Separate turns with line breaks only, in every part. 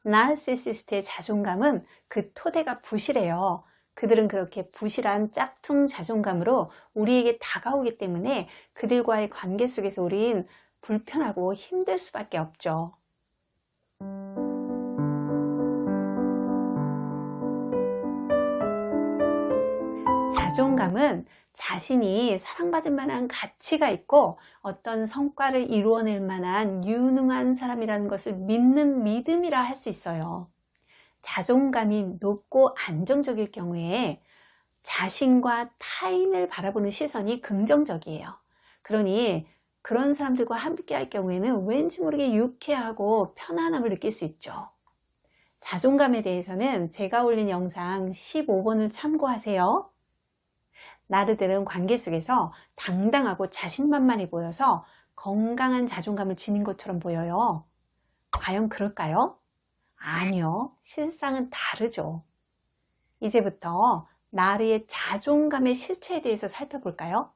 나르시시스트의 자존감은 그 토대가 부실해요. 그들은 그렇게 부실한 짝퉁 자존감으로 우리에게 다가오기 때문에 그들과의 관계 속에서 우린 불편하고 힘들 수밖에 없죠. 자존감은 자신이 사랑받을 만한 가치가 있고 어떤 성과를 이루어낼 만한 유능한 사람이라는 것을 믿는 믿음이라 할 수 있어요. 자존감이 높고 안정적일 경우에 자신과 타인을 바라보는 시선이 긍정적이에요. 그러니 그런 사람들과 함께 할 경우에는 왠지 모르게 유쾌하고 편안함을 느낄 수 있죠. 자존감에 대해서는 제가 올린 영상 15번을 참고하세요. 나르들은 관계 속에서 당당하고 자신만만해 보여서 건강한 자존감을 지닌 것처럼 보여요. 과연 그럴까요? 아니요, 실상은 다르죠. 이제부터 나르의 자존감의 실체에 대해서 살펴볼까요?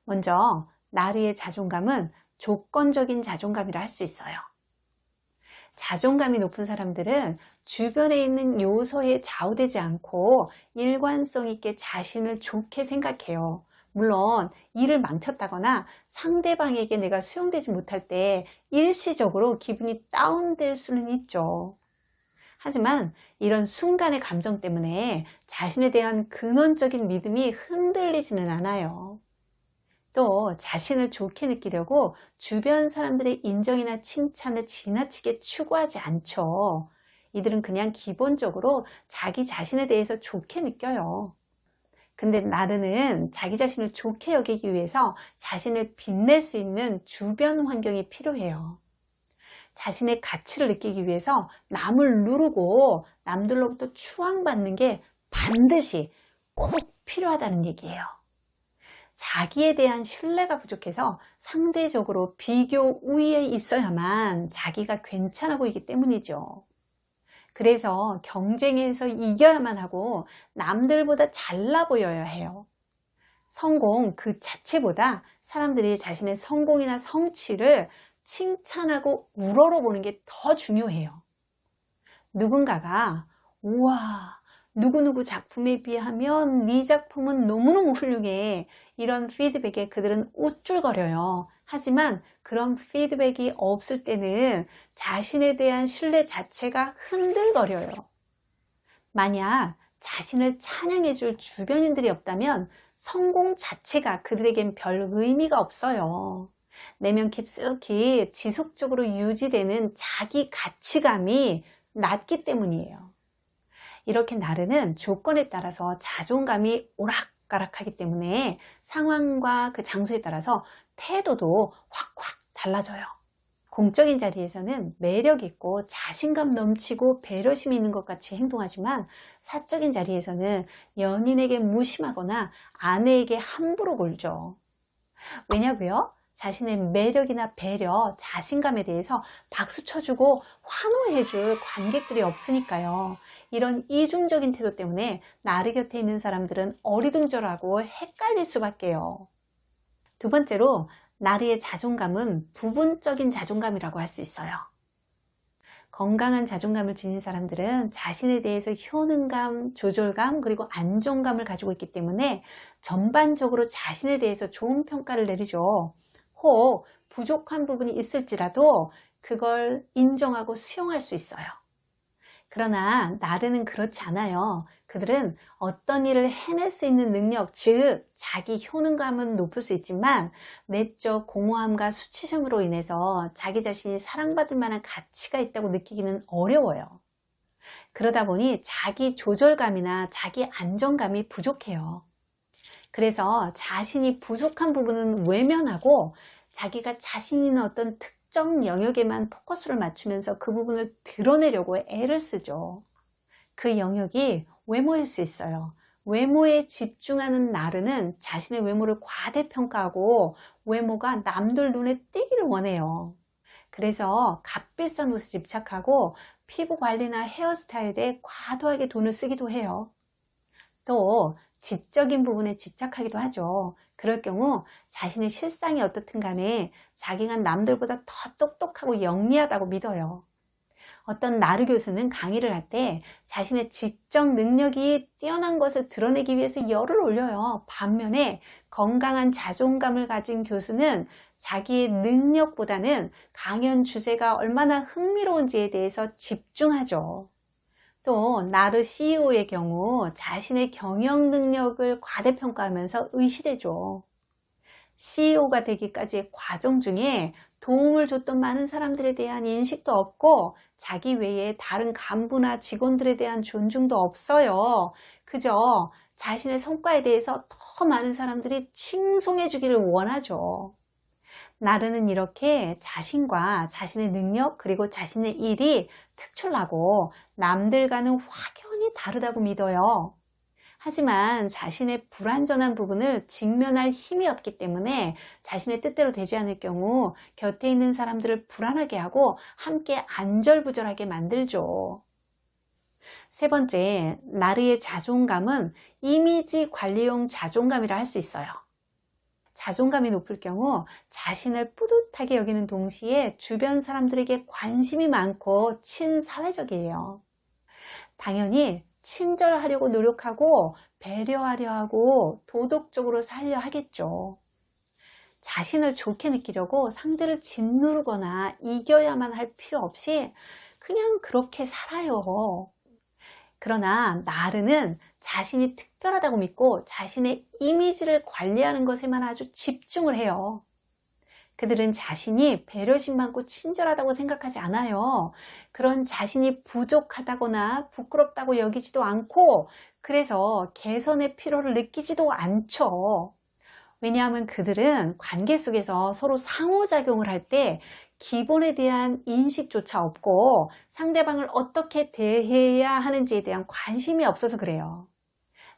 먼저 나르의 자존감은 조건적인 자존감이라 할 수 있어요. 자존감이 높은 사람들은 주변에 있는 요소에 좌우되지 않고 일관성 있게 자신을 좋게 생각해요. 물론 일을 망쳤다거나 상대방에게 내가 수용되지 못할 때 일시적으로 기분이 다운될 수는 있죠. 하지만 이런 순간의 감정 때문에 자신에 대한 근원적인 믿음이 흔들리지는 않아요. 또 자신을 좋게 느끼려고 주변 사람들의 인정이나 칭찬을 지나치게 추구하지 않죠. 이들은 그냥 기본적으로 자기 자신에 대해서 좋게 느껴요. 근데 나르는 자기 자신을 좋게 여기기 위해서 자신을 빛낼 수 있는 주변 환경이 필요해요. 자신의 가치를 느끼기 위해서 남을 누르고 남들로부터 추앙받는 게 반드시 꼭 필요하다는 얘기예요. 자기에 대한 신뢰가 부족해서 상대적으로 비교 우위에 있어야만 자기가 괜찮아 보이기 때문이죠. 그래서 경쟁에서 이겨야만 하고 남들보다 잘나 보여야 해요. 성공 그 자체보다 사람들이 자신의 성공이나 성취를 칭찬하고 우러러보는 게 더 중요해요. 누군가가 우와, 누구누구 작품에 비하면 네 작품은 너무너무 훌륭해, 이런 피드백에 그들은 우쭐거려요. 하지만 그런 피드백이 없을 때는 자신에 대한 신뢰 자체가 흔들거려요. 만약 자신을 찬양해 줄 주변인들이 없다면 성공 자체가 그들에겐 별 의미가 없어요. 내면 깊숙이 지속적으로 유지되는 자기 가치감이 낮기 때문이에요. 이렇게 나르는 조건에 따라서 자존감이 오락가락하기 때문에 상황과 그 장소에 따라서 태도도 확확 달라져요. 공적인 자리에서는 매력 있고 자신감 넘치고 배려심이 있는 것 같이 행동하지만 사적인 자리에서는 연인에게 무심하거나 아내에게 함부로 굴죠. 왜냐고요? 자신의 매력이나 배려, 자신감에 대해서 박수 쳐주고 환호해줄 관객들이 없으니까요. 이런 이중적인 태도 때문에 나르 곁에 있는 사람들은 어리둥절하고 헷갈릴 수밖에요. 두 번째로 나르의 자존감은 부분적인 자존감이라고 할 수 있어요. 건강한 자존감을 지닌 사람들은 자신에 대해서 효능감, 조절감, 그리고 안정감을 가지고 있기 때문에 전반적으로 자신에 대해서 좋은 평가를 내리죠. 혹 부족한 부분이 있을지라도 그걸 인정하고 수용할 수 있어요. 그러나 나르는 그렇지 않아요. 그들은 어떤 일을 해낼 수 있는 능력, 즉 자기 효능감은 높을 수 있지만 내적 공허함과 수치심으로 인해서 자기 자신이 사랑받을 만한 가치가 있다고 느끼기는 어려워요. 그러다 보니 자기 조절감이나 자기 안정감이 부족해요. 그래서 자신이 부족한 부분은 외면하고 자기가 자신 있는 어떤 특정 영역에만 포커스를 맞추면서 그 부분을 드러내려고 애를 쓰죠. 그 영역이 외모일 수 있어요. 외모에 집중하는 나르는 자신의 외모를 과대평가하고 외모가 남들 눈에 띄기를 원해요. 그래서 값비싼 옷에 집착하고 피부 관리나 헤어스타일에 과도하게 돈을 쓰기도 해요. 또 지적인 부분에 집착하기도 하죠. 그럴 경우 자신의 실상이 어떻든 간에 자기가 남들보다 더 똑똑하고 영리하다고 믿어요. 어떤 나르 교수는 강의를 할 때 자신의 지적 능력이 뛰어난 것을 드러내기 위해서 열을 올려요. 반면에 건강한 자존감을 가진 교수는 자기의 능력보다는 강연 주제가 얼마나 흥미로운지에 대해서 집중하죠. 또 나르 CEO의 경우 자신의 경영 능력을 과대평가하면서 의시되죠. CEO가 되기까지의 과정 중에 도움을 줬던 많은 사람들에 대한 인식도 없고 자기 외에 다른 간부나 직원들에 대한 존중도 없어요. 그저 자신의 성과에 대해서 더 많은 사람들이 칭송해 주기를 원하죠. 나르는 이렇게 자신과 자신의 능력 그리고 자신의 일이 특출나고 남들과는 확연히 다르다고 믿어요. 하지만 자신의 불완전한 부분을 직면할 힘이 없기 때문에 자신의 뜻대로 되지 않을 경우 곁에 있는 사람들을 불안하게 하고 함께 안절부절하게 만들죠. 세 번째, 나르의 자존감은 이미지 관리용 자존감이라 할 수 있어요. 자존감이 높을 경우 자신을 뿌듯하게 여기는 동시에 주변 사람들에게 관심이 많고 친사회적이에요. 당연히 친절하려고 노력하고 배려하려 하고 도덕적으로 살려 하겠죠. 자신을 좋게 느끼려고 상대를 짓누르거나 이겨야만 할 필요 없이 그냥 그렇게 살아요. 그러나 나르는 자신이 특별하다고 믿고 자신의 이미지를 관리하는 것에만 아주 집중을 해요. 그들은 자신이 배려심 많고 친절하다고 생각하지 않아요. 그런 자신이 부족하다거나 부끄럽다고 여기지도 않고 그래서 개선의 필요를 느끼지도 않죠. 왜냐하면 그들은 관계 속에서 서로 상호작용을 할 때 기본에 대한 인식조차 없고 상대방을 어떻게 대해야 하는지에 대한 관심이 없어서 그래요.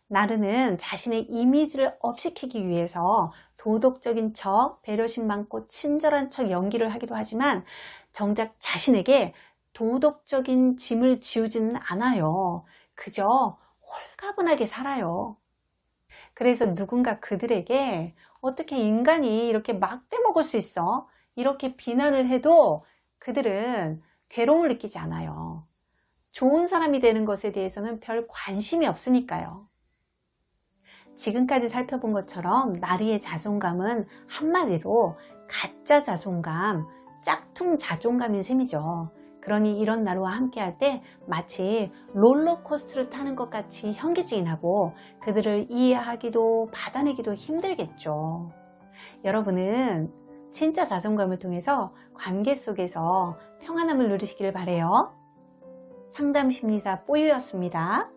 나르는 자신의 이미지를 업시키기 위해서 도덕적인 척, 배려심 많고 친절한 척 연기를 하기도 하지만 정작 자신에게 도덕적인 짐을 지우지는 않아요. 그저 홀가분하게 살아요. 그래서 누군가 그들에게 어떻게 인간이 이렇게 막대 먹을 수 있어? 이렇게 비난을 해도 그들은 괴로움을 느끼지 않아요. 좋은 사람이 되는 것에 대해서는 별 관심이 없으니까요. 지금까지 살펴본 것처럼 나르의 자존감은 한마디로 가짜 자존감, 짝퉁 자존감인 셈이죠. 그러니 이런 나르와 함께 할 때 마치 롤러코스터를 타는 것 같이 현기증나고 그들을 이해하기도 받아내기도 힘들겠죠. 여러분은 진짜 자존감을 통해서 관계 속에서 평안함을 누리시기를 바라요. 상담심리사 뽀유였습니다.